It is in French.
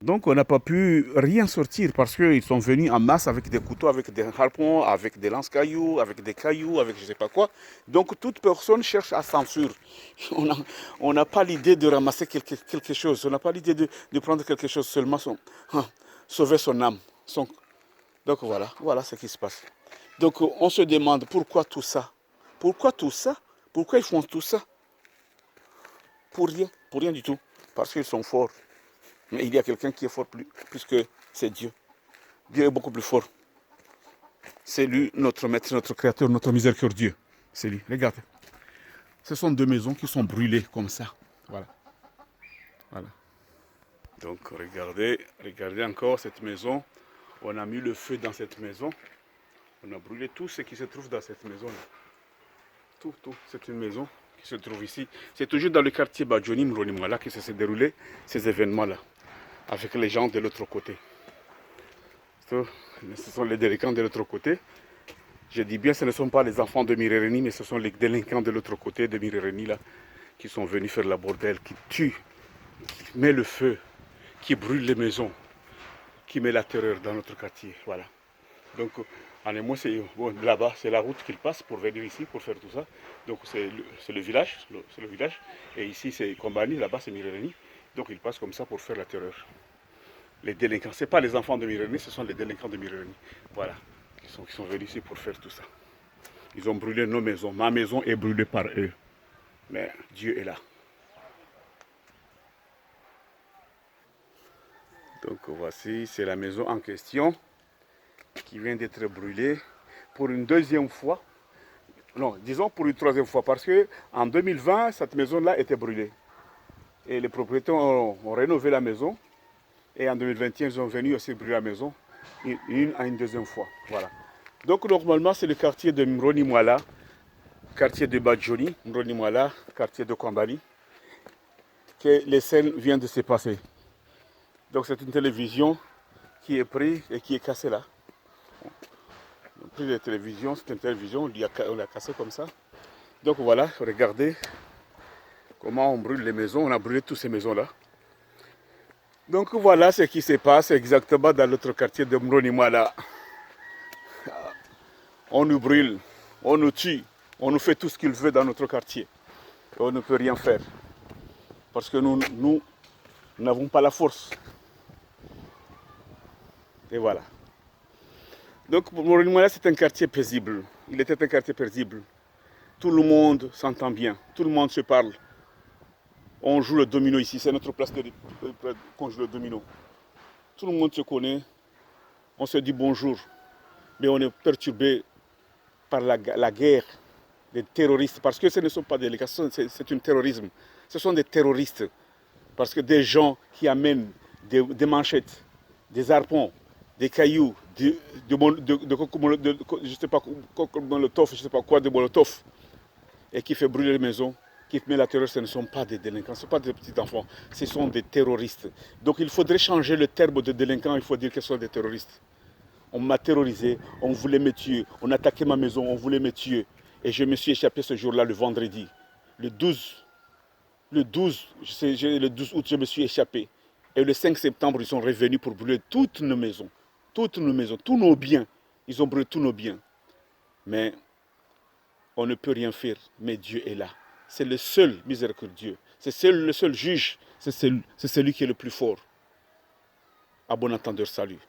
Donc on n'a pas pu rien sortir parce qu'ils sont venus en masse avec des couteaux, avec des harpons, avec des lance-cailloux, avec des cailloux, avec je ne sais pas quoi. Donc toute personne cherche à s'enfuir. On n'a pas l'idée de ramasser quelque chose, on n'a pas l'idée de prendre quelque chose, seulement sauver son âme. Donc voilà ce qui se passe. Donc on se demande pourquoi tout ça. Pourquoi tout ça? Pourquoi ils font tout ça? Pour rien du tout. Parce qu'ils sont forts. Mais il y a quelqu'un qui est fort plus que c'est Dieu. Dieu est beaucoup plus fort. C'est lui, notre maître, notre créateur, notre miséricordieux. C'est lui. Regardez. Ce sont deux maisons qui sont brûlées comme ça. Voilà. Voilà. Donc regardez encore cette maison. On a mis le feu dans cette maison. On a brûlé tout ce qui se trouve dans cette maison-là. Tout. C'est une maison qui se trouve ici. C'est toujours dans le quartier Badjoni Mronimwala que se sont déroulés ces événements-là. Avec les gens de l'autre côté. Ce sont les délinquants de l'autre côté. Je dis bien, ce ne sont pas les enfants de Mirereni, mais ce sont les délinquants de l'autre côté de Mirereni là, qui sont venus faire la bordel, qui tuent, qui met le feu, qui brûle les maisons, qui met la terreur dans notre quartier. Voilà. Donc, en un mot, bon, là-bas, c'est la route qu'ils passent pour venir ici, pour faire tout ça. Donc, c'est le village, Et ici, c'est Kombani, là-bas, c'est Mirereni. Donc, ils passent comme ça pour faire la terreur. Les délinquants, ce n'est pas les enfants de Mirereni, ce sont les délinquants de Mirereni. Voilà, qui sont venus ici pour faire tout ça. Ils ont brûlé nos maisons. Ma maison est brûlée par eux. Mais Dieu est là. Donc voici, c'est la maison en question qui vient d'être brûlée pour une deuxième fois. Non, disons pour une troisième fois, parce qu'en 2020, cette maison-là était brûlée. Et les propriétaires ont rénové la maison. Et en 2021, ils sont venus aussi brûler la maison une deuxième fois. Voilà. Donc normalement, c'est le quartier de Mronimwala, quartier de Badjoni, Mronimwala, quartier de Kombani, que les scènes viennent de se passer. Donc c'est une télévision qui est prise et qui est cassée là. On a pris la télévision, c'est une télévision, on l'a cassée comme ça. Donc voilà, regardez comment on brûle les maisons, on a brûlé toutes ces maisons là. Donc voilà ce qui se passe exactement dans l'autre quartier de Mronimwala. On nous brûle, on nous tue, on nous fait tout ce qu'il veut dans notre quartier. Et on ne peut rien faire. Parce que nous n'avons pas la force. Et voilà. Donc Mronimwala, c'est un quartier paisible. Il était un quartier paisible. Tout le monde s'entend bien, tout le monde se parle. On joue le domino ici, c'est notre place qu'on joue le domino. Tout le monde se connaît, on se dit bonjour, mais on est perturbé par la guerre des terroristes, parce que ce ne sont pas des délégations, c'est un terrorisme. Ce sont des terroristes, parce que des gens qui amènent des manchettes, des harpons, des cailloux, je ne sais pas, molotov, je ne sais pas quoi, de molotov, et qui fait brûler les maisons, qui met la terreur, ce ne sont pas des délinquants, ce ne sont pas des petits enfants, ce sont des terroristes. Donc il faudrait changer le terme de délinquant, il faut dire que ce sont des terroristes. On m'a terrorisé, on voulait me tuer, on attaquait ma maison, on voulait me tuer. Et je me suis échappé ce jour-là, le vendredi. Le 12, le 12, le 12 août, je me suis échappé. Et le 5 septembre, ils sont revenus pour brûler toutes nos maisons, tous nos biens. Ils ont brûlé tous nos biens. Mais on ne peut rien faire, mais Dieu est là. C'est le seul miséricordieux. C'est le seul juge. C'est celui qui est le plus fort. À bon entendeur, salut.